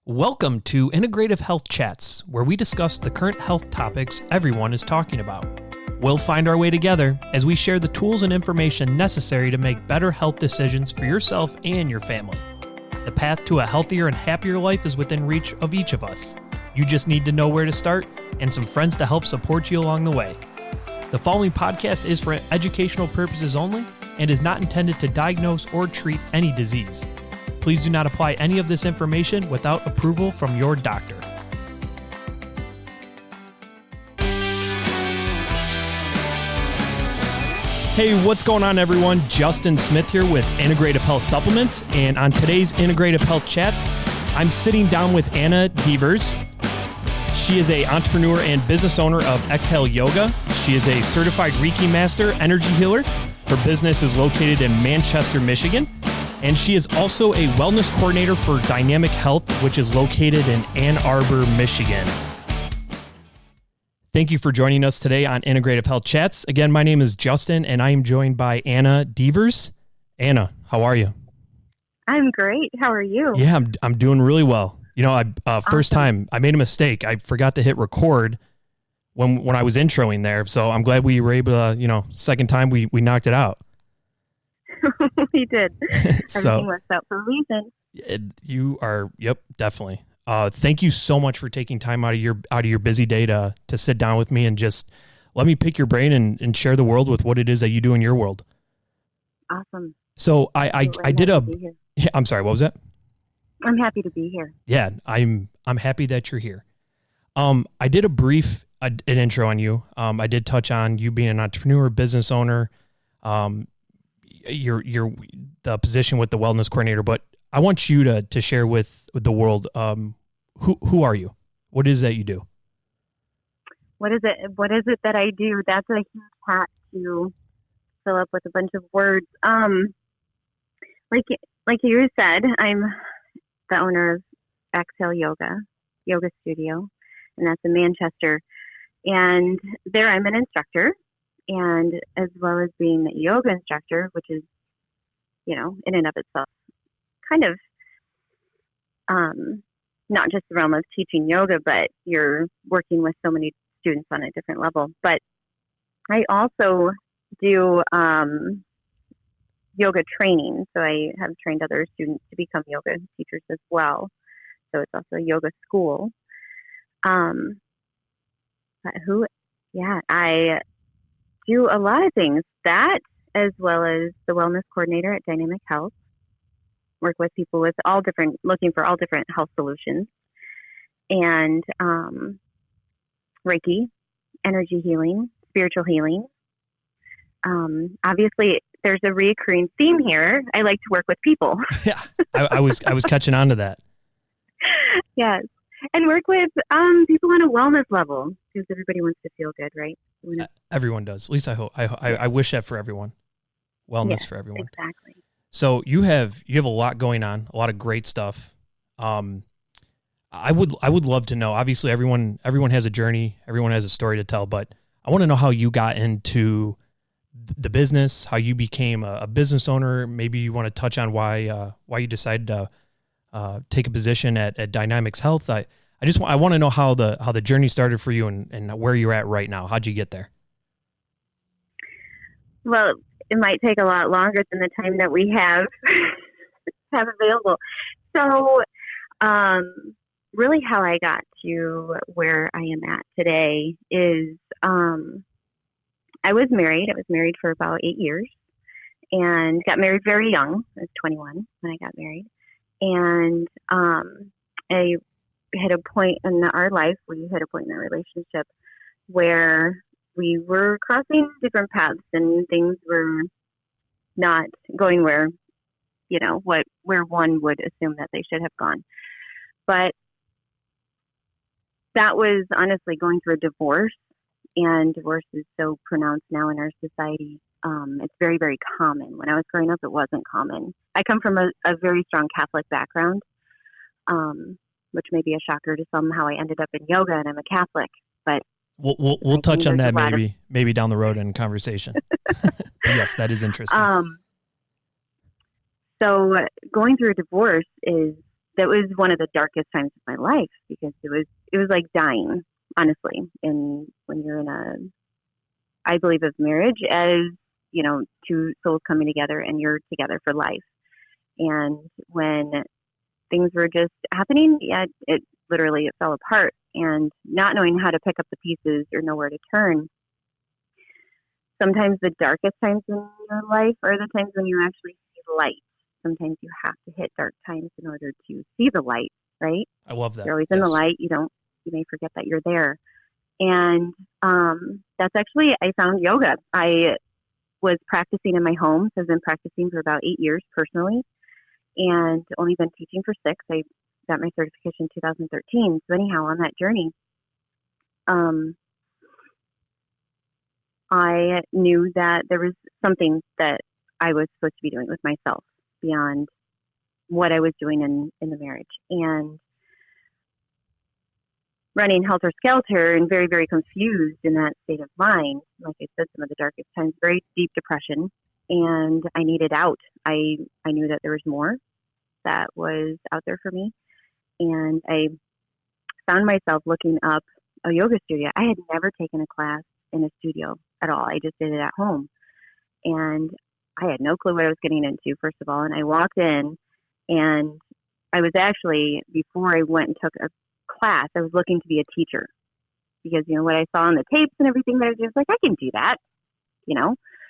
Welcome to Integrative Health Chats, where we discuss the current health topics everyone is talking about. We'll find our way together as we share the tools and information necessary to make better health decisions for yourself and your family. The path to a healthier and happier life is within reach of each of us. You just need to know where to start and some friends to help support you along the way. The following podcast is for educational purposes only and is not intended to diagnose or treat any disease. Please do not apply any of this information without approval from your doctor. Hey, what's going on, everyone? Justin Smith here with Integrative Health Supplements, and on today's Integrative Health Chats, I'm sitting down with Anna Devers. She is an entrepreneur and business owner of Exhale Yoga. She is a certified Reiki master, energy healer. Her business is located in Manchester, Michigan. And she is also a wellness coordinator for Dynamic Health, which is located in Ann Arbor, Michigan. Thank you for joining us today on Integrative Health Chats. Again, my name is Justin, and I am joined by Anna Devers. Anna, how are you? I'm great. How are you? Yeah, I'm doing really well. You know, first time I made a mistake. I forgot to hit record when I was introing there. So I'm glad we were able to, second time we knocked it out. We did. So, everything works out for a reason. You are, yep, definitely. Thank you so much for taking time out of your busy day to sit down with me and just let me pick your brain and share the world with what it is that you do in your world. Awesome. So I did I'm sorry, what was that? I'm happy to be here. Yeah, I'm happy that you're here. I did a brief an intro on you. I did touch on you being an entrepreneur, business owner, your the position with the wellness coordinator, but I want you to share with the world, who are you? What is that you do? What is it that I do? That's a huge hat to fill up with a bunch of words. Like you said, I'm the owner of Exhale Yoga Studio, and that's in Manchester. And there I'm an instructor. And as well as being a yoga instructor, which is, in and of itself, kind of not just the realm of teaching yoga, but you're working with so many students on a different level. But I also do yoga training. So I have trained other students to become yoga teachers as well. So it's also a yoga school. I do a lot of things, that as well as the wellness coordinator at Dynamic Health. Work with people with looking for all different health solutions, and Reiki, energy healing, spiritual healing. Obviously, there's a recurring theme here. I like to work with people. Yeah, I was catching on to that. Yes, and work with people on a wellness level, because everybody wants to feel good, right? Everyone does. At least I hope. I wish that for everyone. Wellness for everyone. Exactly. So you have a lot going on, a lot of great stuff. I would love to know. Obviously, everyone has a journey, everyone has a story to tell, but I want to know how you got into the business, how you became a business owner. Maybe you want to touch on why you decided to take a position at Dynamics Health. I want to know how the journey started for you and where you're at right now. How'd you get there? Well, it might take a lot longer than the time that we have available. So, really how I got to where I am at today is, I was married. I was married for about 8 years and got married very young. I was 21 when I got married. And, I hit a point in our life, we hit a point in our relationship where we were crossing different paths and things were not going where one would assume that they should have gone. But that was honestly going through a divorce, and divorce is so pronounced now in our society. It's very, very common. When I was growing up, it wasn't common. I come from a very strong Catholic background, which may be a shocker to some, how I ended up in yoga, and I'm a Catholic, but we'll touch on that maybe down the road in conversation. Yes, that is interesting. So going through a divorce is that was one of the darkest times of my life, because it was like dying, honestly. And when you're in I believe of marriage as, two souls coming together and you're together for life. And when things were just happening, it fell apart, and not knowing how to pick up the pieces or know where to turn. Sometimes the darkest times in your life are the times when you actually see light. Sometimes you have to hit dark times in order to see the light, right? I love that. You're always in the light. You may forget that you're there. And that's actually, I found yoga. I was practicing in my home. So I've been practicing for about 8 years personally, and only been teaching for 6. I got my certification in 2013. So anyhow, on that journey, I knew that there was something that I was supposed to be doing with myself beyond what I was doing in the marriage. And running helter skelter and very, very confused in that state of mind, like I said, some of the darkest times, very deep depression, and I needed out. I knew that there was more that was out there for me, and I found myself looking up a yoga studio. I had never taken a class in a studio at all. I just did it at home, and I had no clue what I was getting into, first of all. And I walked in, and I was actually, before I went and took a class, I was looking to be a teacher, because what I saw on the tapes and everything, that I was just like, I can do that.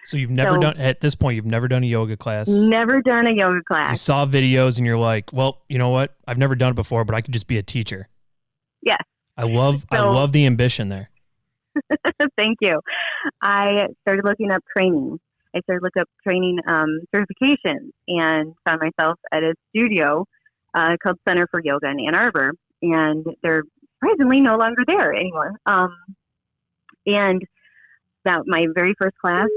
So you've never done, at this point, you've never done a yoga class? Never done a yoga class. You saw videos and you're like, well, you know what? I've never done it before, but I could just be a teacher. Yes. I love the ambition there. Thank you. I started looking up training. I started looking up training certifications, and found myself at a studio called Center for Yoga in Ann Arbor, and they're surprisingly no longer there anymore. And that my very first class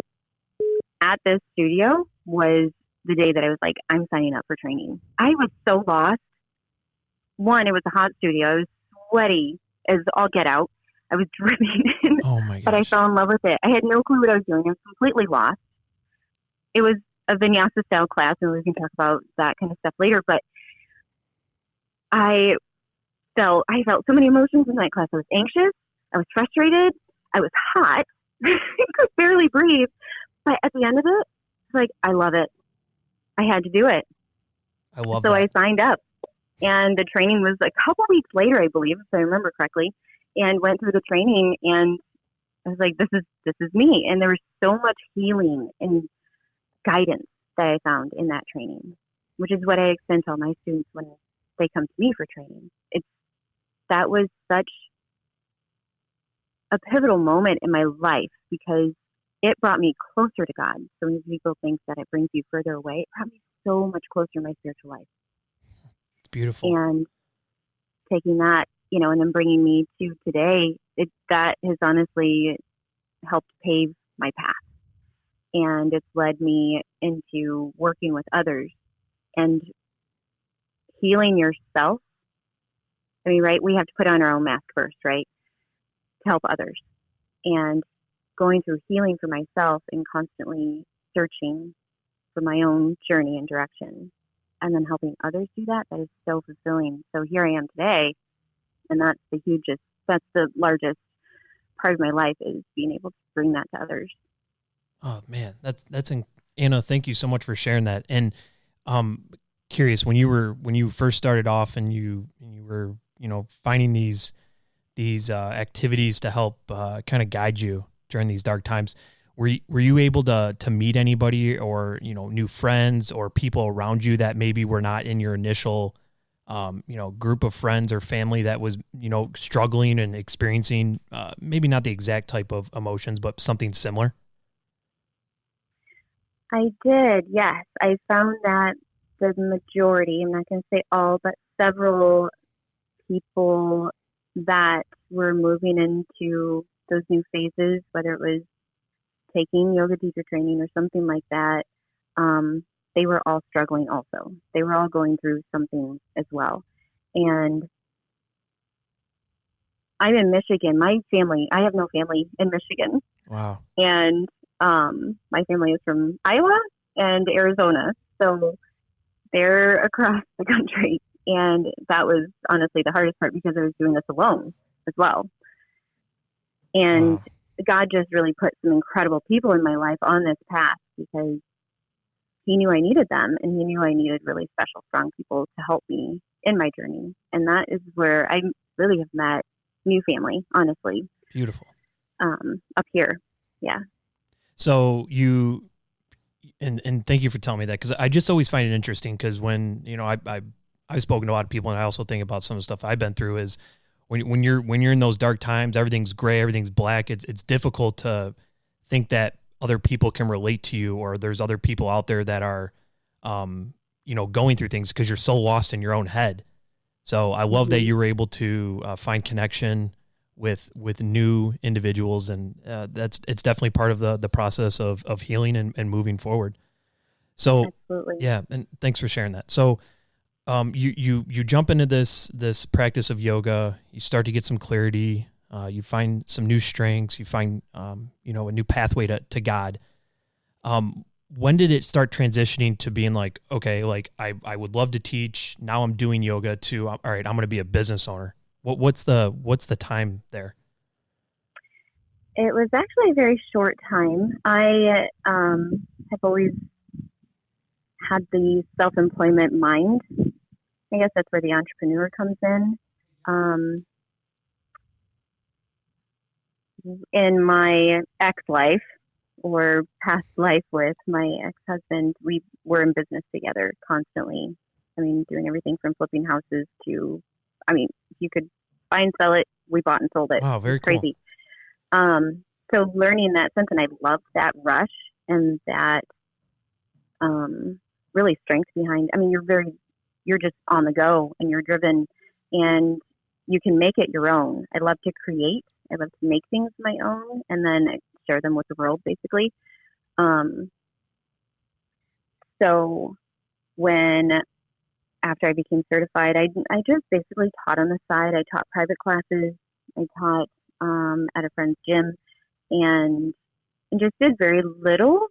at this studio was the day that I was like, I'm signing up for training. I was so lost. One, it was a hot studio. I was sweaty as all get out. I was dripping, oh my gosh. But I fell in love with it. I had no clue what I was doing. I was completely lost. It was a vinyasa style class, and we can talk about that kind of stuff later. But I felt so many emotions in that class. I was anxious. I was frustrated. I was hot. I could barely breathe. But at the end of it, it's like, I love it. I had to do it. I love So that. I signed up. And the training was a couple weeks later, I believe, if I remember correctly, and went through the training, and I was like, this is me. And there was so much healing and guidance that I found in that training, which is what I extend to all my students when they come to me for training. That was such a pivotal moment in my life, because it brought me closer to God. So many people think that it brings you further away. It brought me so much closer in my spiritual life. It's beautiful. And taking that, and then bringing me to today, that has honestly helped pave my path. And it's led me into working with others and healing yourself. I mean, right? We have to put on our own mask first, right? To help others. And going through healing for myself and constantly searching for my own journey and direction, and then helping others do that is so fulfilling. So here I am today, and that's the largest part of my life, is being able to bring that to others. Oh man, Anna, thank you so much for sharing that. And curious, when you first started off and you were, finding these activities to help kind of guide you during these dark times, were you able to meet anybody, or new friends or people around you that maybe were not in your initial group of friends or family that was struggling and experiencing maybe not the exact type of emotions, but something similar? I did, yes. I found that the majority, I'm not going to say all, but several people that were moving into those new phases, whether it was taking yoga teacher training or something like that, they were all struggling also. They were all going through something as well. And I'm in Michigan. My family, I have no family in Michigan. Wow. And my family is from Iowa and Arizona. So they're across the country. And that was honestly the hardest part because I was doing this alone as well. And Wow. God just really put some incredible people in my life on this path because he knew I needed them, and he knew I needed really special, strong people to help me in my journey. And that is where I really have met new family, honestly, Beautiful. up here. Yeah. So you, and thank you for telling me that, because I just always find it interesting, because when, I've spoken to a lot of people, and I also think about some of the stuff I've been through is when you're in those dark times, everything's gray, everything's black. It's difficult to think that other people can relate to you, or there's other people out there that are, going through things, because you're so lost in your own head. So I love that you were able to find connection with new individuals, and it's definitely part of the process of healing and moving forward. So Absolutely. yeah, and thanks for sharing that. So you jump into this practice of yoga, you start to get some clarity, you find some new strengths, you find a new pathway to God. When did it start transitioning to being like, okay, like I would love to teach, now I'm doing yoga, to all right, I'm going to be a business owner? What's the time there? It was actually a very short time. I have always had the self-employment mind. I guess that's where the entrepreneur comes in. In my ex-life, or past life with my ex-husband, we were in business together constantly. I mean, doing everything from flipping houses to, you could buy and sell it. We bought and sold it. Wow, very it's crazy. Cool. So learning that sense, and I loved that rush and that really strength behind. I mean, you're just on the go, and you're driven, and you can make it your own. I love to create. I love to make things my own, and then share them with the world, basically. So after I became certified, I just basically taught on the side. I taught private classes. I taught at a friend's gym, and just did very little.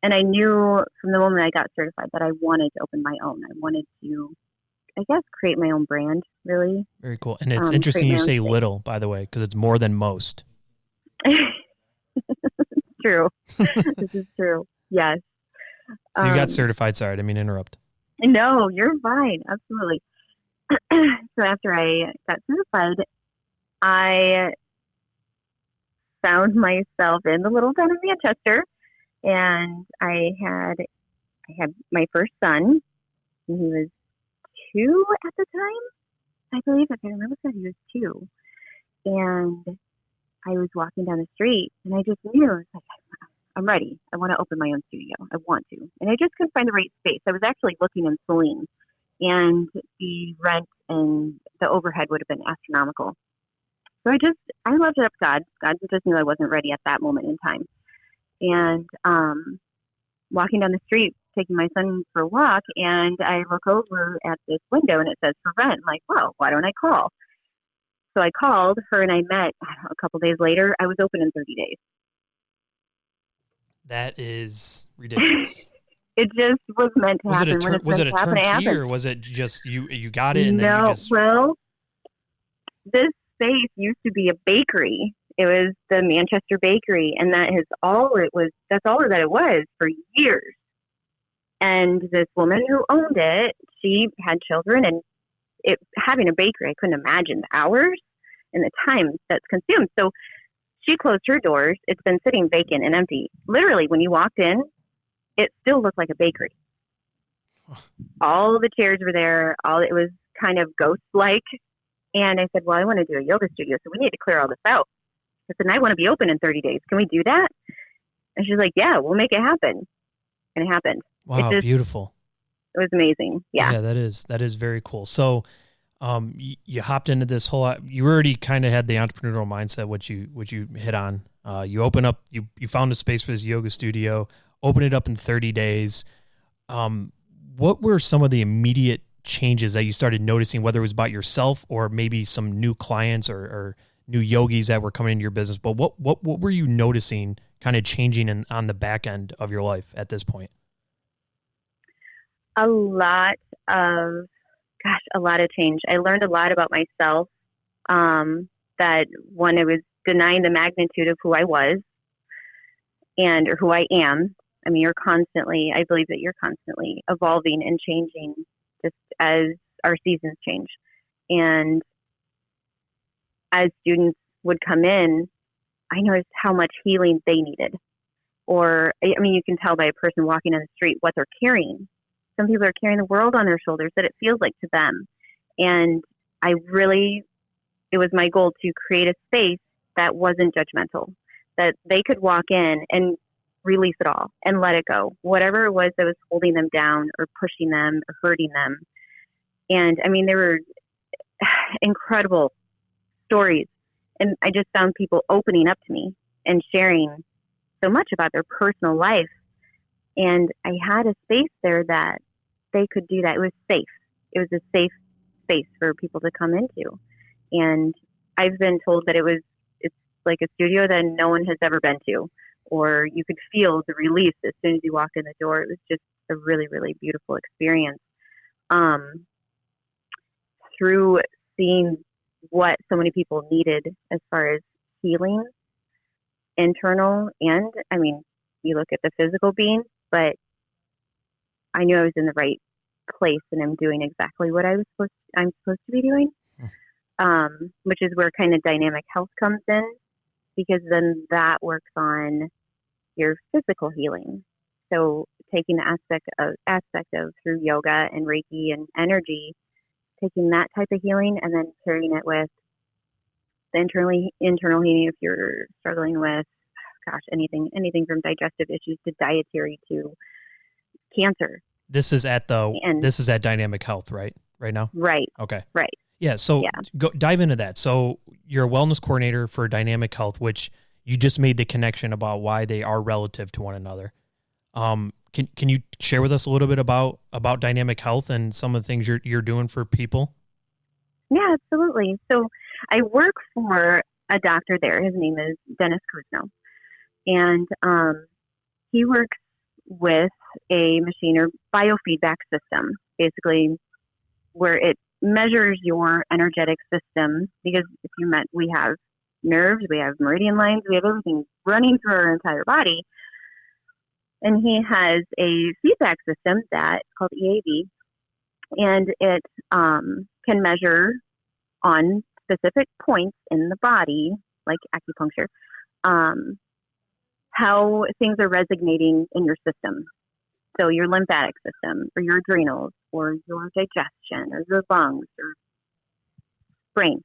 And I knew from the moment I got certified that I wanted to open my own. I wanted to, I guess, create my own brand, really. Very cool. And it's interesting you say little, by the way, because it's more than most. True. This is true. Yes. So you got certified. Sorry, I didn't mean to interrupt. No, you're fine. Absolutely. So after I got certified, I found myself in the little town of Manchester, and I had my first son. And he was 2 at the time, I believe. If I remember correctly, he was 2. And I was walking down the street, and I just knew, I was like, I'm ready. I want to open my own studio. I want to. And I just couldn't find the right space. I was actually looking in Saline, and the rent and the overhead would have been astronomical. So I left it up to God. God just knew I wasn't ready at that moment in time. And walking down the street, taking my son for a walk, and I look over at this window, and it says for rent. I'm like, well, why don't I call? So I called her, and I met a couple days later. I was open in 30 days. That is ridiculous. It just was meant to happen. Was it a turnkey, or was it just you got it and then you just... Well, this space used to be a bakery. It was the Manchester Bakery, and that's all that it was for years. And this woman who owned it, she had children, and having a bakery, I couldn't imagine the hours and the time that's consumed. So she closed her doors. It's been sitting vacant and empty. Literally, when you walked in, it still looked like a bakery. All the chairs were there. It was kind of ghost-like. And I said, well, I want to do a yoga studio, so we need to clear all this out. I said, and I want to be open in 30 days. Can we do that? And she's like, yeah, we'll make it happen. And it happened. Wow, beautiful. It was amazing. Yeah. Yeah, that is very cool. So you hopped into this whole, you already kind of had the entrepreneurial mindset, which you hit on. You open up, you found a space for this yoga studio, open it up in 30 days. What were some of the immediate changes that you started noticing, whether it was about yourself or maybe some new clients or new yogis that were coming into your business? But what were you noticing kind of changing on the back end of your life at this point? A lot of gosh, a lot of change. I learned a lot about myself, that when I was denying the magnitude of who I was or who I am. I mean, I believe that you're constantly evolving and changing just as our seasons change. And as students would come in, I noticed how much healing they needed. Or, I mean, you can tell by a person walking on the street what they're carrying. Some people are carrying the world on their shoulders, that it feels like to them. And it was my goal to create a space that wasn't judgmental, that they could walk in and release it all and let it go, whatever it was that was holding them down or pushing them or hurting them. And I mean, there were incredible stories, and I just found people opening up to me and sharing so much about their personal life. And I had a space there that they could do that. It was safe. It was a safe space for people to come into. And I've been told that it's like a studio that no one has ever been to, or you could feel the release as soon as you walk in the door. It was just a really, really beautiful experience. Through seeing what so many people needed as far as healing, internal, and I mean, you look at the physical being, but I knew I was in the right place and I'm doing exactly what I'm supposed to be doing. Which is where kind of dynamic health comes in, because then that works on your physical healing. So taking the aspect of through yoga and Reiki and energy, taking that type of healing and then pairing it with the internal healing if you're struggling with, anything from digestive issues to dietary to cancer. This is at Dynamic Health, right? Right now? Right. Okay. Right. Yeah. So Go dive into that. So you're a wellness coordinator for Dynamic Health, which you just made the connection about why they are relative to one another. Can you share with us a little bit about Dynamic Health and some of the things you're doing for people? Yeah, absolutely. So I work for a doctor there. His name is Dennis Kuzno. And he works with a machine or biofeedback system, basically, where it measures your energetic system. Because we have nerves, we have meridian lines, we have everything running through our entire body. And he has a feedback system that's called EAV, and it can measure on specific points in the body, like acupuncture, how things are resonating in your system. So your lymphatic system, or your adrenals, or your digestion, or your lungs, or brain.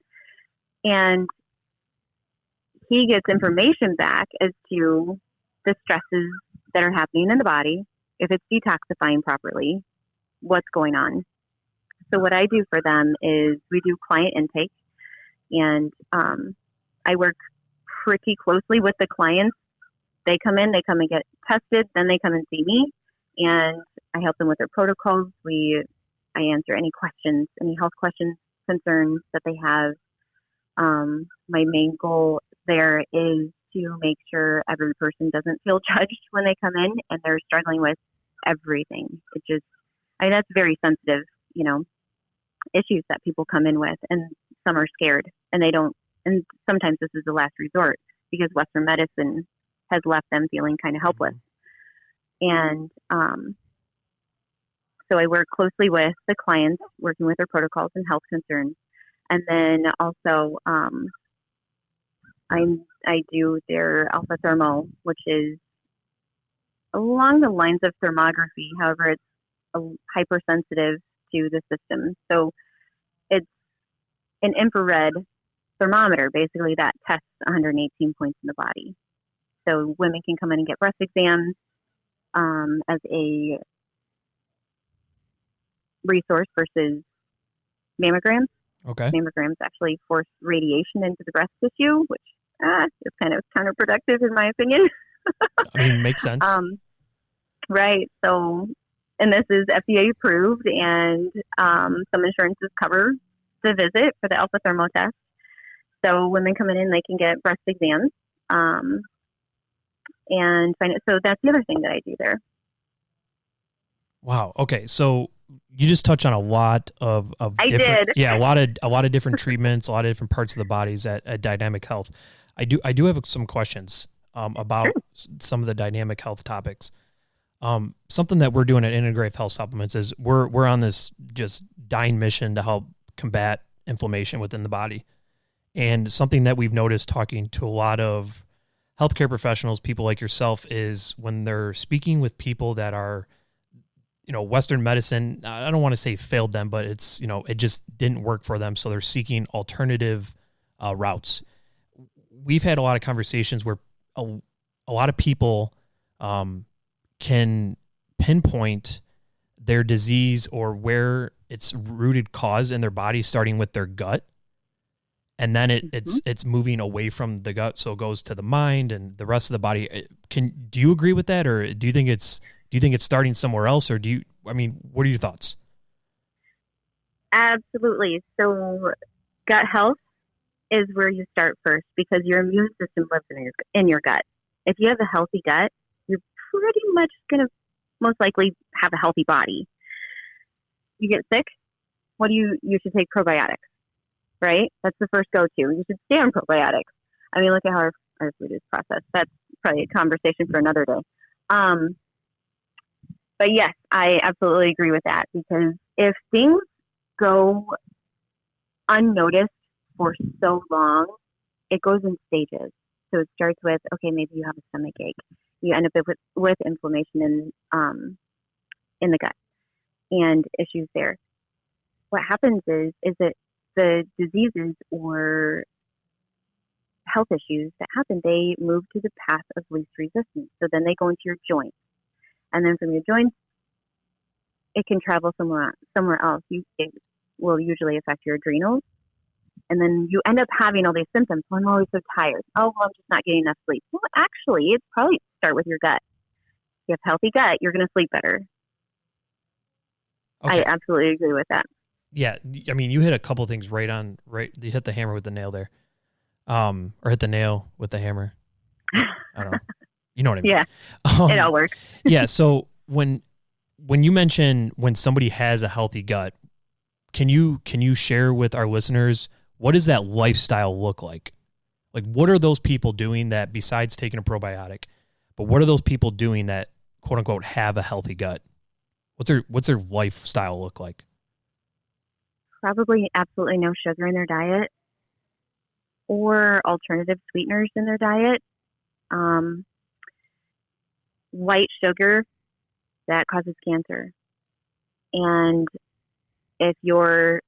And he gets information back as to the stresses that are happening in the body, if it's detoxifying properly, what's going on. So what I do for them is we do client intake, and I work pretty closely with the clients. They come and get tested, then they come and see me, and I help them with their protocols. I answer any questions, any health questions, concerns that they have. My main goal there is to make sure every person doesn't feel judged when they come in and they're struggling with everything. That's very sensitive, issues that people come in with, and some are scared and and sometimes this is the last resort because Western medicine has left them feeling kind of helpless. And so I work closely with the clients, working with their protocols and health concerns. And then also I do their alpha thermo, which is along the lines of thermography. However, it's hypersensitive to the system. So it's an infrared thermometer, basically, that tests 118 points in the body. So women can come in and get breast exams as a resource versus mammograms. Okay. Mammograms actually force radiation into the breast tissue, which is kind of counterproductive in my opinion. I mean, makes sense. Right. So, and this is FDA approved, and some insurances cover the visit for the alpha thermo test. So women coming in, they can get breast exams. And find it. So that's the other thing that I do there. Wow. Okay. So you just touch on a lot of I different, did. yeah, a lot of different treatments, a lot of different parts of the bodies at Dynamic Health. I do have some questions about some of the dynamic health topics. Something that we're doing at Integrative Health Supplements is we're on this just dying mission to help combat inflammation within the body. And something that we've noticed talking to a lot of healthcare professionals, people like yourself, is when they're speaking with people that are, Western medicine, I don't want to say failed them, but it's, it just didn't work for them. So they're seeking alternative routes. We've had a lot of conversations where a lot of people can pinpoint their disease or where it's rooted cause in their body, starting with their gut. And then it's moving away from the gut, so it goes to the mind and the rest of the body. Do you agree with that, or do you think it's starting somewhere else, or what are your thoughts? Absolutely. So gut health is where you start first, because your immune system lives in your gut. If you have a healthy gut, you're pretty much going to most likely have a healthy body. You get sick, you should take probiotics. Right? That's the first go-to. You should stay on probiotics. I mean, look at how our food is processed. That's probably a conversation for another day. But yes, I absolutely agree with that, because if things go unnoticed for so long, it goes in stages. So it starts with, okay, maybe you have a stomach ache. You end up with inflammation in the gut and issues there. What happens is that the diseases or health issues that happen, they move to the path of least resistance. So then they go into your joints. And then from your joints, it can travel somewhere else. It will usually affect your adrenals. And then you end up having all these symptoms. Well, I'm always so tired. Oh, well, I'm just not getting enough sleep. Well, actually, it's probably start with your gut. If you have healthy gut, you're going to sleep better. Okay. I absolutely agree with that. Yeah, I mean, you hit a couple things right. You hit the hammer with the nail there, or hit the nail with the hammer. I don't know. You know what I mean? Yeah, it all works. Yeah. So when you mention when somebody has a healthy gut, can you share with our listeners, what does that lifestyle look like? Like, what are those people doing that, besides taking a probiotic, but what are those people doing that, quote unquote, have a healthy gut? What's their lifestyle look like? Probably absolutely no sugar in their diet, or alternative sweeteners in their diet. White sugar, that causes cancer. And if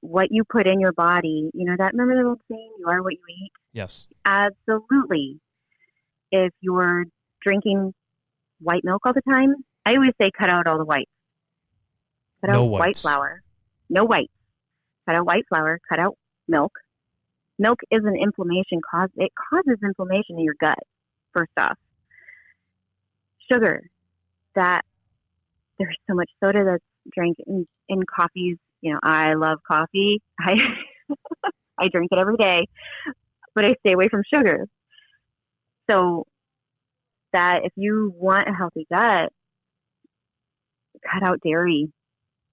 what you put in your body, remember that old saying, you are what you eat? Yes. Absolutely. If you're drinking white milk all the time, I always say cut out all the whites. Cut out white flour. No whites. Cut out white flour, cut out milk. Milk is an inflammation cause. It causes inflammation in your gut, first off. Sugar, there's so much soda that's drank in coffees. I love coffee. I drink it every day, but I stay away from sugar. So that if you want a healthy gut, cut out dairy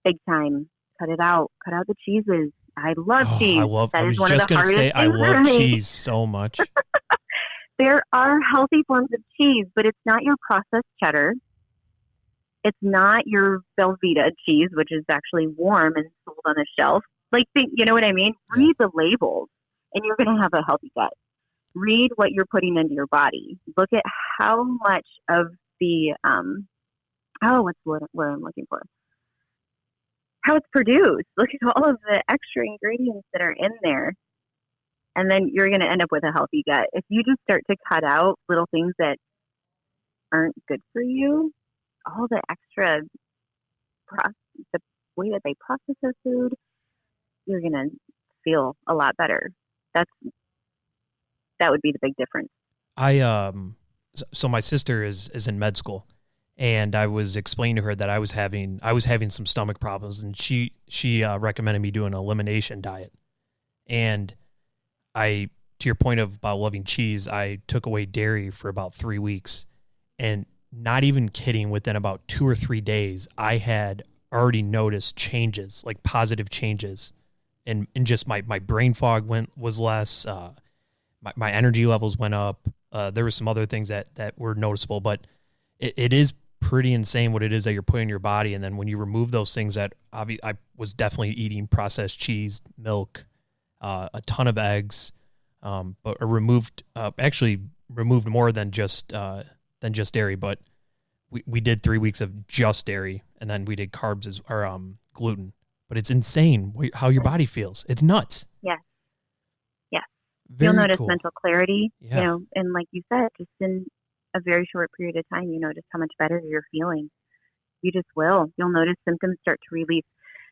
big time. Cut it out. Cut out the cheeses. I love cheese. I was just going to say, I love cheese so much. There are healthy forms of cheese, but it's not your processed cheddar. It's not your Velveeta cheese, which is actually warm and sold on the shelf. You know what I mean? Read the labels, and you're going to have a healthy gut. Read what you're putting into your body. Look at how much of the, what's the word I'm looking for? How it's produced. Look at all of the extra ingredients that are in there. And then you're going to end up with a healthy gut. If you just start to cut out little things that aren't good for you, all the extra, the way that they process their food, you're going to feel a lot better. That would be the big difference. So my sister is in med school, and I was explaining to her that I was having some stomach problems, and she recommended me doing an elimination diet. And to your point about loving cheese, I took away dairy for about 3 weeks, and not even kidding, within about 2 or 3 days, I had already noticed changes, like positive changes. And just my brain fog was less, my energy levels went up. There were some other things that were noticeable, but it is pretty insane what it is that you're putting in your body. And then when you remove those things that I was definitely eating processed cheese, milk, a ton of eggs, but removed more than just dairy. But we did 3 weeks of just dairy, and then we did carbs or gluten. But it's insane how your body feels. It's nuts. Yes. Yes. Very You'll notice cool. mental clarity, Yeah. And like you said, just in a very short period of time, you notice how much better you're feeling. You just will. You'll notice symptoms start to relieve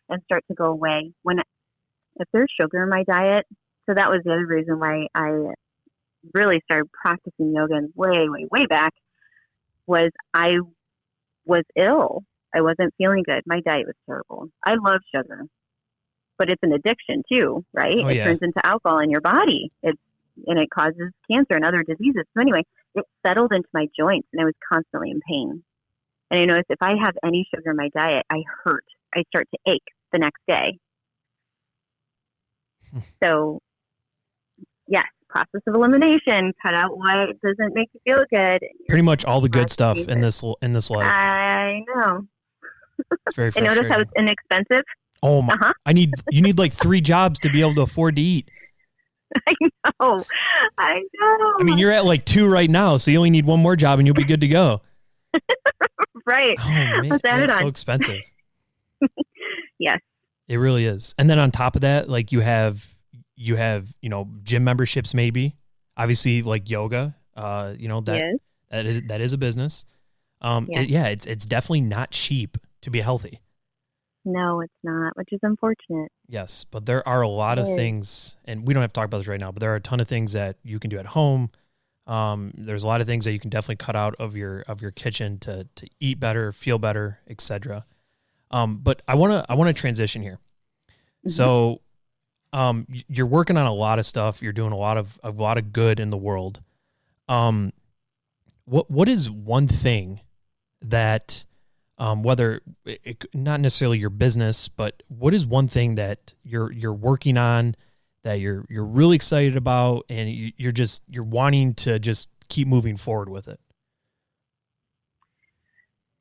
and start to go away. If there's sugar in my diet, so that was the other reason why I really started practicing yoga and way, way, way back, was I was ill. I wasn't feeling good. My diet was terrible. I love sugar, but it's an addiction too, right? Oh, it yeah. turns into alcohol in your body. And it causes cancer and other diseases. So anyway, it settled into my joints and I was constantly in pain. And I noticed if I have any sugar in my diet, I hurt. I start to ache the next day. So yes, process of elimination, cut out what doesn't make you feel good. Pretty much all the good stuff in this life. I know. It's very And frustrating. notice how it's inexpensive. Oh my! You need like 3 jobs to be able to afford to eat. I know. I mean, you're at like 2 right now, so you only need 1 more job and you'll be good to go. Right. Oh man, Let's add it that's on. so expensive. Yes. It really is. And then on top of that, like you have gym memberships, maybe obviously like yoga. Yes. that is a business. Yes. It's definitely not cheap to be healthy. No, it's not, which is unfortunate. Yes, but there are a lot of things, and we don't have to talk about this right now, but there are a ton of things that you can do at home. There's a lot of things that you can definitely cut out of your kitchen to eat better, feel better, etc. But I want to transition here. Mm-hmm. So, you're working on a lot of stuff. You're doing a lot of good in the world. What is one thing that, whether not necessarily your business, but what is one thing that you're working on that you're really excited about, and you're wanting to just keep moving forward with it?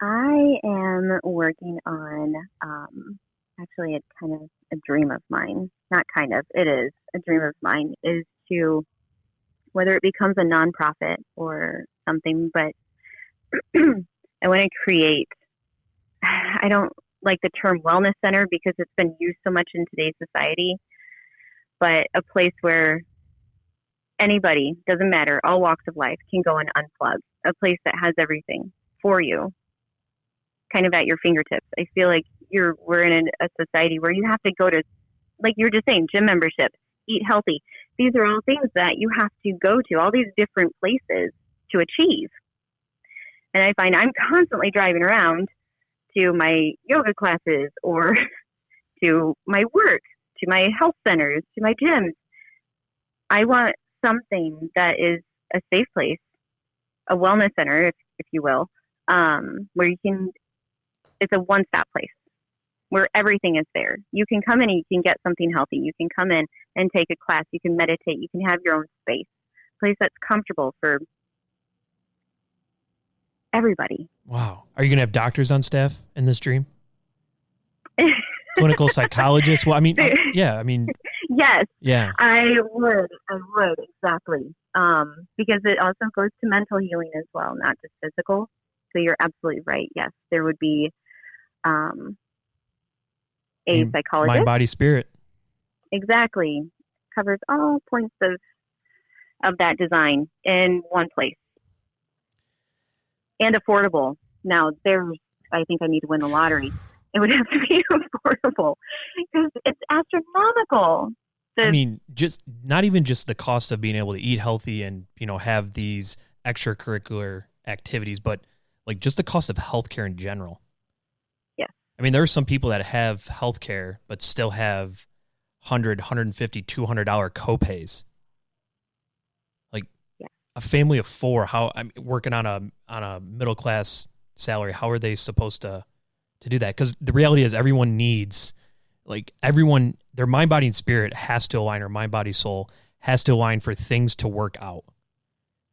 I am working on, actually it's kind of a dream of mine, not kind of, it is a dream of mine, is to, whether it becomes a nonprofit or something, but I want to create, I don't like the term wellness center because it's been used so much in today's society, but a place where anybody, doesn't matter, all walks of life, can go and unplug. A place that has everything for you, kind of at your fingertips. I feel like we're in a society where you have to go to, like you were just saying, gym membership, eat healthy. These are all things that you have to go to, all these different places to achieve. And I find I'm constantly driving around to my yoga classes or to my work, to my health centers, to my gyms. I want something that is a safe place, a wellness center, if you will, where you can, it's a one-stop place where everything is there. You can come in and you can get something healthy. You can come in and take a class. You can meditate. You can have your own space, a place that's comfortable for everybody. Wow. Are you going to have doctors on staff in this dream? Clinical psychologists? Well, I mean, yes. Yeah. I would exactly. Because it also goes to mental healing as well, not just physical. So you're absolutely right. Yes, there would be a psychologist. Mind, body, spirit. Exactly. Covers all points of that design in one place. And affordable. Now, I think I need to win the lottery. It would have to be affordable because it's astronomical. I mean, just not even just the cost of being able to eat healthy and, have these extracurricular activities, but like just the cost of healthcare in general. Yeah. I mean, there are some people that have healthcare, but still have $100, $150, $200 copays. Like a family of 4, working on a middle-class salary, how are they supposed to to do that. Because the reality is everyone needs, like everyone, their mind, body, and spirit has to align, or mind, body, soul has to align for things to work out.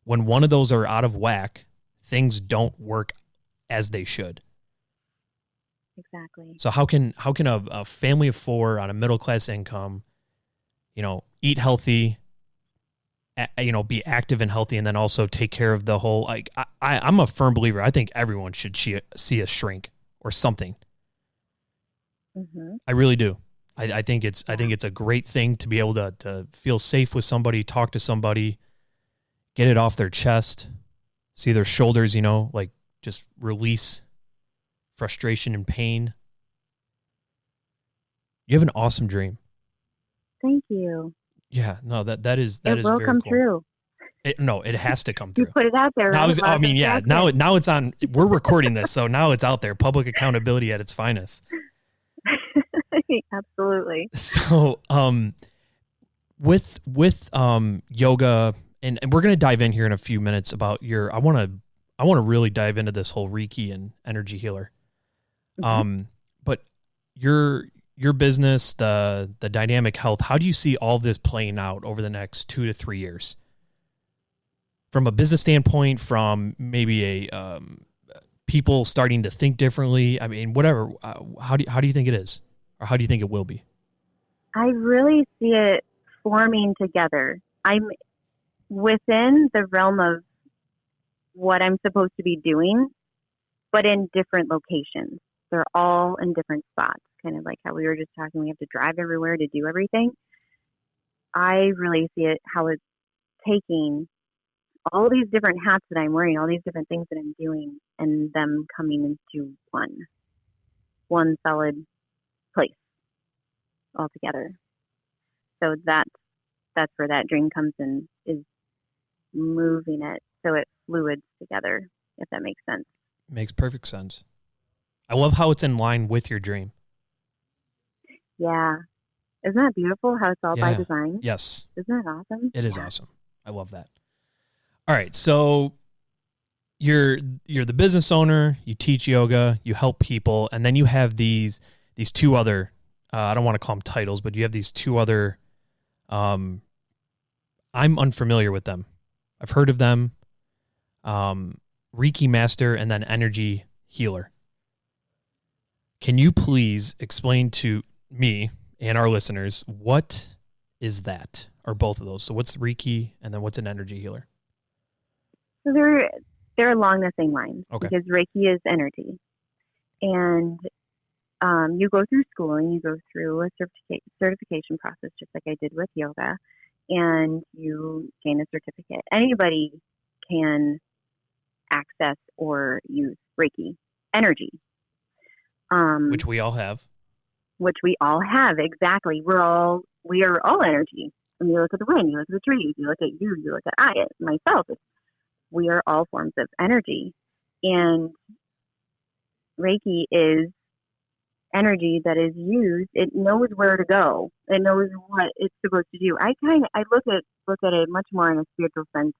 When one of those are out of whack, things don't work as they should. Exactly. So how can a family of 4 on a middle class income, eat healthy, be active and healthy, and then also take care of the whole, like, I'm a firm believer. I think everyone should see a shrink or something. Mm-hmm. I really do. I think it's a great thing to be able to feel safe with somebody, talk to somebody, get it off their chest, see their shoulders, like just release frustration and pain. You have an awesome dream. Thank you. Yeah, no, that is it will very come cool. true. It has to come through. You put it out there. Now, Right? now it's on. We're recording this, so now it's out there. Public accountability at its finest. Absolutely. So, with yoga, and we're gonna dive in here in a few minutes about your. I want to really dive into this whole Reiki and energy healer. Mm-hmm. But your business, the dynamic health, how do you see all of this playing out over the next 2 to 3 years? From a business standpoint, from maybe a people starting to think differently. I mean, whatever. How do you think it is, or how do you think it will be? I really see it forming together. I'm within the realm of what I'm supposed to be doing, but in different locations. They're all in different spots, kind of like how we were just talking. We have to drive everywhere to do everything. I really see it how it's taking all these different hats that I'm wearing, all these different things that I'm doing, and them coming into one solid place all together. So that's where that dream comes in, is moving it so it fluids together, if that makes sense. Makes perfect sense. I love how it's in line with your dream. Yeah. Isn't that beautiful how it's all by design? Yes. Isn't that awesome? It is awesome. I love that. All right. So you're the business owner, you teach yoga, you help people, and then you have these 2 other, I don't want to call them titles, but you have these 2 other, I'm unfamiliar with them. I've heard of them. Reiki Master and then Energy Healer. Can you please explain to me and our listeners, what is that, or both of those? So what's Reiki, and then what's an Energy Healer? So they're along the same lines. Okay. Because Reiki is energy, and you go through schooling, you go through a certification process, just like I did with yoga, and you gain a certificate. Anybody can access or use Reiki energy. Which we all have. Exactly. We are all energy. And you look at the wind, you look at the trees, you look at you look at myself. We are all forms of energy. And Reiki is energy that is used. It knows where to go. It knows what it's supposed to do. I look at it much more in a spiritual sense,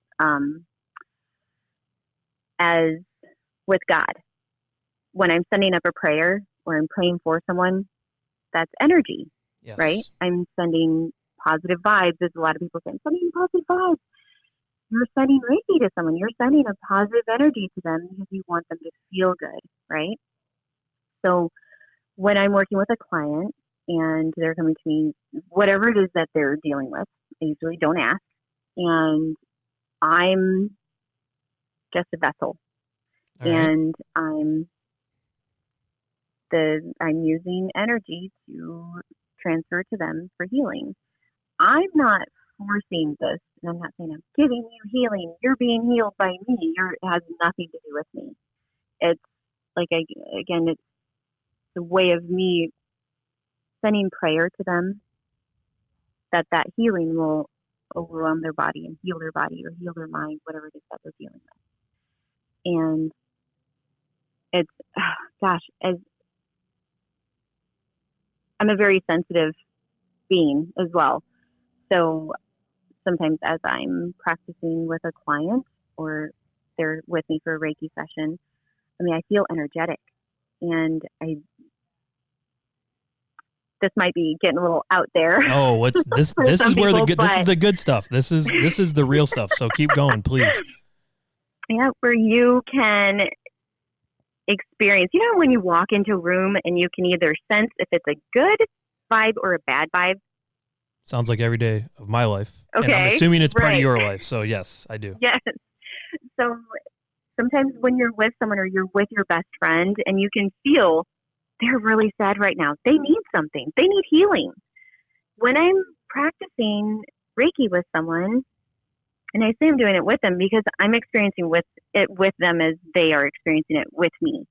as with God. When I'm sending up a prayer or I'm praying for someone, that's energy, yes. Right? I'm sending positive vibes. As a lot of people say, I'm sending positive vibes. You're sending Reiki to someone. You're sending a positive energy to them because you want them to feel good, right? So when I'm working with a client and they're coming to me, whatever it is that they're dealing with, I usually don't ask. And I'm just a vessel. All and right. I'm using energy to transfer to them for healing. I'm not forcing this, and I'm not saying I'm giving you healing. You're being healed by me. It has nothing to do with me. It's like, it's the way of me sending prayer to them that healing will overwhelm their body and heal their body or heal their mind, whatever it is that they're dealing with. And it's, I'm a very sensitive being as well. So sometimes as I'm practicing with a client or they're with me for a Reiki session, I feel energetic. And this might be getting a little out there. Oh, what's this? This is where this is the good stuff. This is the real stuff. So keep going, please. Yeah, where you can experience, when you walk into a room and you can either sense if it's a good vibe or a bad vibe. Sounds like every day of my life. Okay. And I'm assuming it's part of your life. So yes, I do. Yes. So sometimes when you're with someone or you're with your best friend and you can feel they're really sad right now. They need something. They need healing. When I'm practicing Reiki with someone, and I say I'm doing it with them because I'm experiencing it with them as they are experiencing it with me,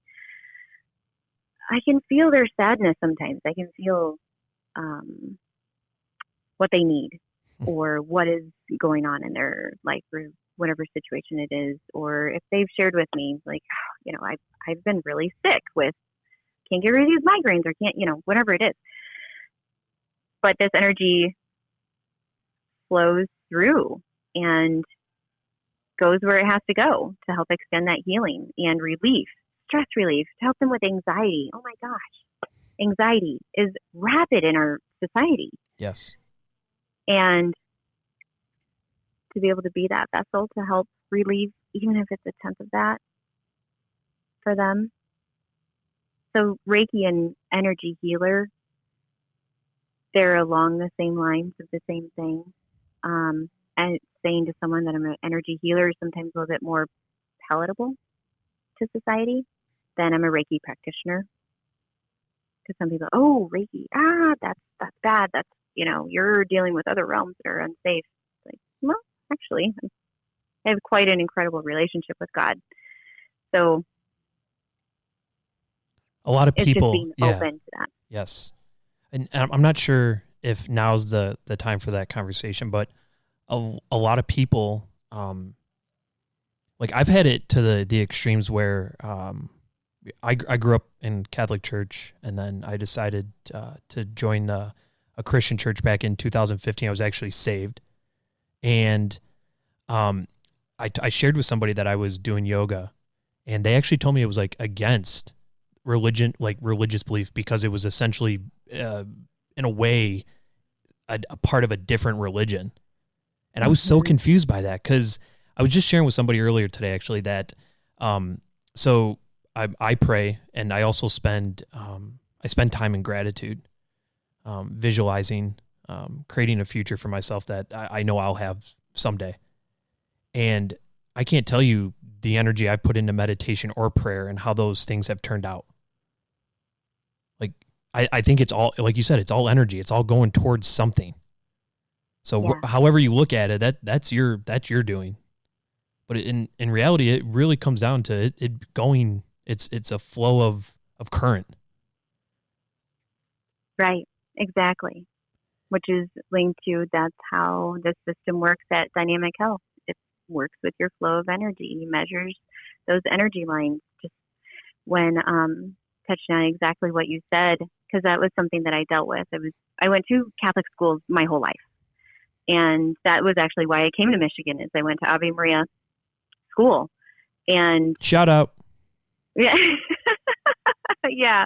I can feel their sadness sometimes. I can feel what they need or what is going on in their life or whatever situation it is. Or if they've shared with me, like, I've been really sick with can't get rid of these migraines or can't, whatever it is. But this energy flows through and goes where it has to go to help extend that healing and relief, stress relief, to help them with anxiety. Oh my gosh. Anxiety is rapid in our society. Yes. And to be able to be that vessel to help relieve, even if it's a tenth of that for them. So Reiki and energy healer, they're along the same lines of the same thing. And saying to someone that I'm an energy healer is sometimes a little bit more palatable to society than I'm a Reiki practitioner. Because some people, Reiki, that's bad. That's, you're dealing with other realms that are unsafe. Like, well, actually, I have quite an incredible relationship with God. So a lot of people, just being open to that. Yes. And I'm not sure if now's the time for that conversation, but a lot of people, like I've had it to the extremes where I grew up in Catholic church, and then I decided to join a Christian church back in 2015. I was actually saved. And I shared with somebody that I was doing yoga, and they actually told me it was like against religion, like religious belief, because it was essentially, in a way, a part of a different religion. And I was so confused by that, because I was just sharing with somebody earlier today, actually, that so I pray, and I also spend time in gratitude, visualizing, creating a future for myself that I know I'll have someday. And I can't tell you the energy I put into meditation or prayer and how those things have turned out. Like, I think it's all, like you said, it's all energy. It's all going towards something. So however you look at it, that's your doing. But in reality, it really comes down to it going, it's a flow of current. Right. Exactly. Which is linked to, that's how the system works at Dynamic Health. It works with your flow of energy. It measures those energy lines. Just when touching on exactly what you said, because that was something that I dealt with. I went to Catholic schools my whole life. And that was actually why I came to Michigan, is I went to Ave Maria school. And shout out. Yeah. Yeah.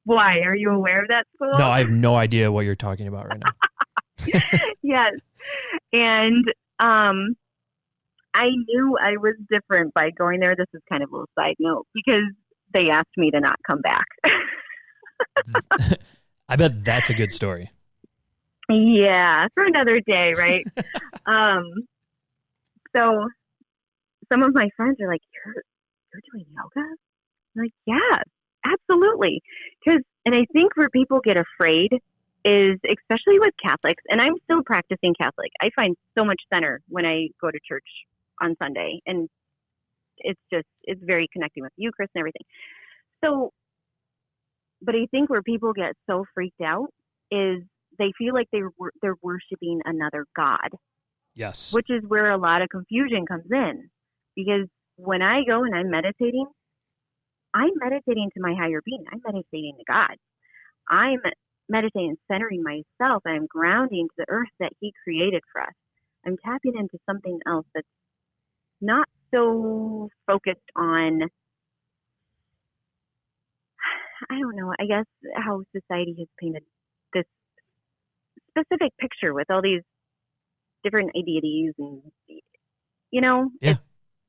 Why? Are you aware of that school? No, I have no idea what you're talking about right now. Yes. And I knew I was different by going there. This is kind of a little side note, because they asked me to not come back. I bet that's a good story. Yeah, for another day, right? So some of my friends are like, you're doing yoga? I'm like, yeah, absolutely. And I think where people get afraid is, especially with Catholics, and I'm still practicing Catholic, I find so much center when I go to church on Sunday, and it's very connecting with Eucharist and everything. So, but I think where people get so freaked out is they feel like they're worshiping another God. Yes. Which is where a lot of confusion comes in. Because when I go and I'm meditating to my higher being. I'm meditating to God. I'm meditating, centering myself, and I'm grounding to the earth that He created for us. I'm tapping into something else that's not so focused on I don't know, I guess how society has painted this specific picture with all these different deities and, Yeah.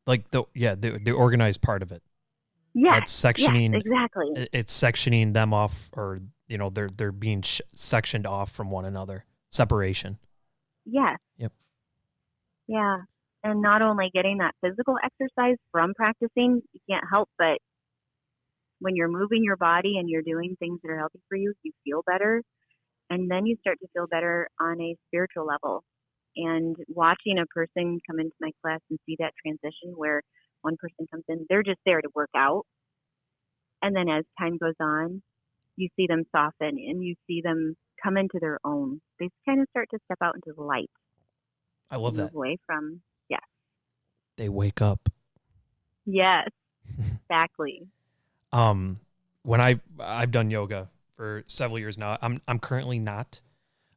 Like the organized part of it. yes, That's sectioning. exactly. It's sectioning them off, or they're being sectioned off from one another. Separation. Yes. Yep. Yeah. And not only getting that physical exercise from practicing, you can't help but when you're moving your body and you're doing things that are healthy for you, you feel better. And then you start to feel better on a spiritual level. And watching a person come into my class and see that transition where one person comes in, they're just there to work out. And then as time goes on, you see them soften and you see them come into their own. They kind of start to step out into the light. I love that. Move away from, yes. They wake up. Yes, exactly. When I've done yoga for several years now, I'm currently not,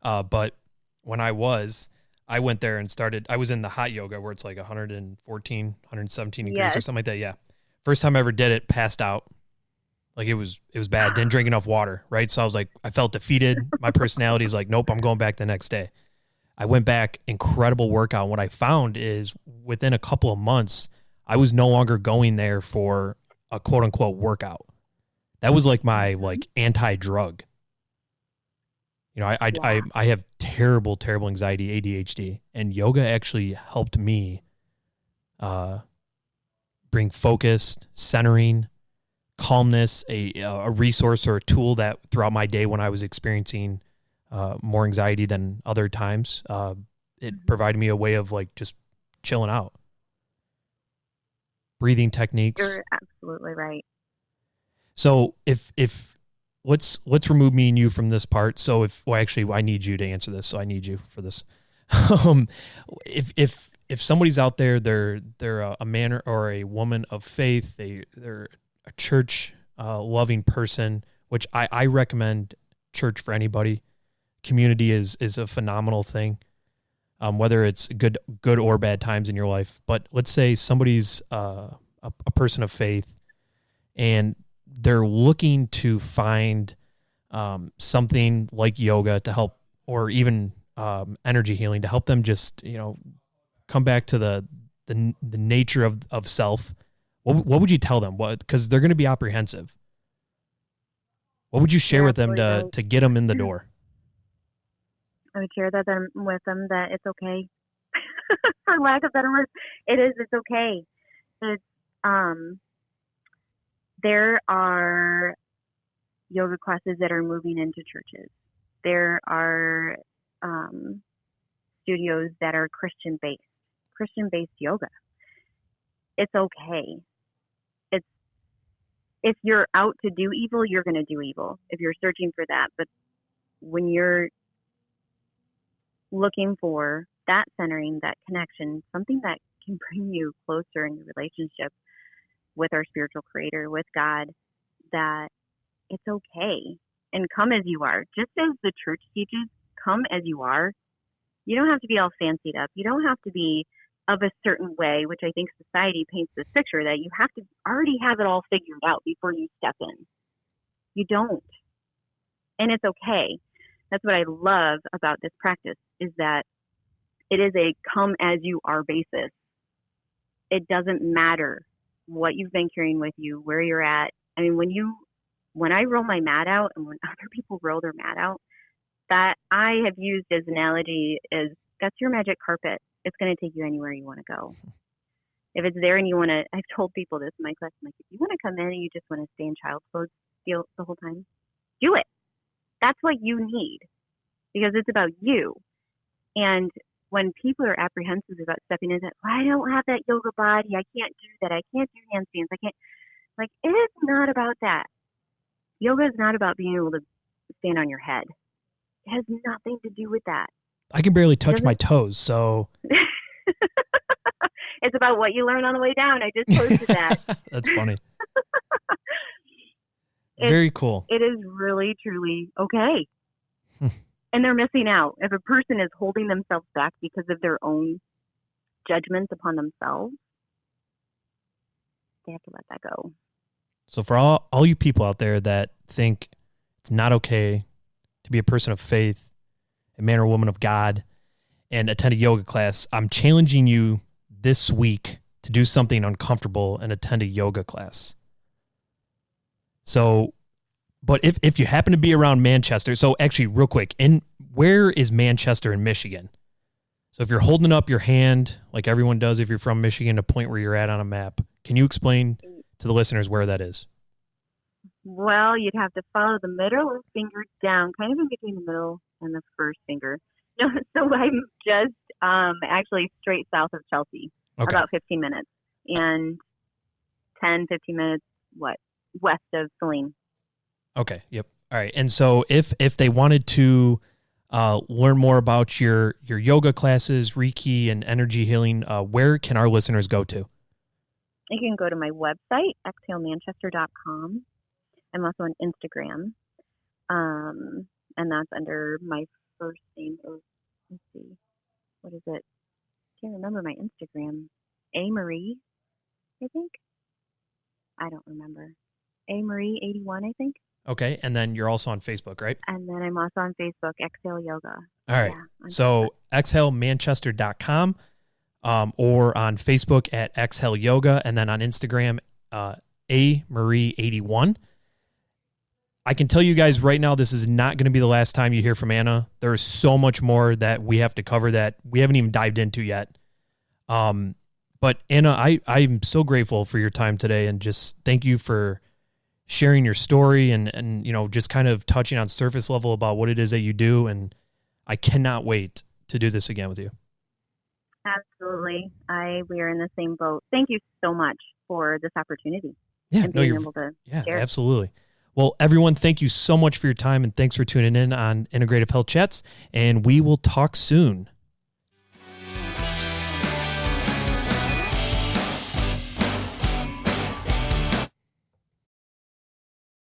but when I went there and started. I was in the hot yoga where it's like 114, 117 degrees Yes. or something like that. Yeah, first time I ever did it, passed out. Like it was bad. Didn't drink enough water, right? So I was like, I felt defeated. My personality is like, nope, I'm going back the next day. I went back, incredible workout. What I found is within a couple of months, I was no longer going there for a quote unquote workout. That was like my like anti-drug. I have terrible anxiety, ADHD, and yoga actually helped me bring focus, centering, calmness, a resource or a tool that throughout my day when I was experiencing more anxiety than other times, it provided me a way of like just chilling out. Breathing techniques. You're absolutely right. So if let's remove me and you from this part. So actually I need you to answer this. So I need you for this. If somebody's out there, they're a man or a woman of faith, they're a church loving person, which I recommend church for anybody. Community is a phenomenal thing, whether it's good or bad times in your life. But let's say somebody's a person of faith and they're looking to find something like yoga to help, or even energy healing to help them just come back to the nature of self. What would you tell them? Because they're going to be apprehensive. What would you share with them to get them in the door? I would share with them that it's okay. For lack of better words, it's okay. It's there are yoga classes that are moving into churches. There are studios that are Christian-based yoga. It's okay. If you're out to do evil, you're going to do evil if you're searching for that. But when you're looking for that centering, that connection, something that can bring you closer in your relationship with our spiritual creator, with God, that it's okay. And come as you are. Just as the church teaches, come as you are. You don't have to be all fancied up. You don't have to be of a certain way, which I think society paints this picture that you have to already have it all figured out before you step in. You don't. And it's okay. That's what I love about this practice, is that it is a come as you are basis. It doesn't matter what you've been carrying with you, where you're at. I mean, when I roll my mat out and when other people roll their mat out, that I have used as analogy is that's your magic carpet. It's going to take you anywhere you want to go. If it's there and you want to, I've told people this in my class, I'm like, if you want to come in and you just want to stay in child's pose the whole time, do it. That's what you need, because it's about you. And when people are apprehensive about stepping into, I don't have that yoga body, I can't do that, I can't do handstands, I can't, like, it is not about that. Yoga is not about being able to stand on your head. It has nothing to do with that. I can barely touch my toes, so. It's about what you learn on the way down. I just posted that. That's funny. Very cool. It is really, truly okay. And they're missing out. If a person is holding themselves back because of their own judgments upon themselves, they have to let that go. So for all you people out there that think it's not okay to be a person of faith, a man or woman of God, and attend a yoga class, I'm challenging you this week to do something uncomfortable and attend a yoga class. So, but if you happen to be around Manchester, so actually real quick, where is Manchester in Michigan? So if you're holding up your hand like everyone does if you're from Michigan, a point where you're at on a map, can you explain to the listeners where that is? Well, you'd have to follow the middle finger down, kind of in between the middle and the first finger. No, so I'm just actually straight south of Chelsea, about 15 minutes, and 10, 15 minutes, west of Saline. Okay, yep. All right. And so if they wanted to learn more about your yoga classes, Reiki, and energy healing, where can our listeners go to? You can go to my website, exhalemanchester.com. I'm also on Instagram, and that's under my first name. Let's see, what is it? Can't remember my Instagram. A Marie, I think. I don't remember. A Marie 81, I think. Okay, and then you're also on Facebook, right? And then I'm also on Facebook, Exhale Yoga. All right. Yeah, so exhalemanchester.com, or on Facebook at Exhale Yoga, and then on Instagram, A Marie 81. I can tell you guys right now, this is not going to be the last time you hear from Anna. There is so much more that we have to cover that we haven't even dived into yet. But Anna, I'm so grateful for your time today, and just thank you for sharing your story and just kind of touching on surface level about what it is that you do. And I cannot wait to do this again with you. Absolutely. We are in the same boat. Thank you so much for this opportunity. Yeah, and being able to share. Absolutely. Well, everyone, thank you so much for your time, and thanks for tuning in on Integrative Health Chats, and we will talk soon.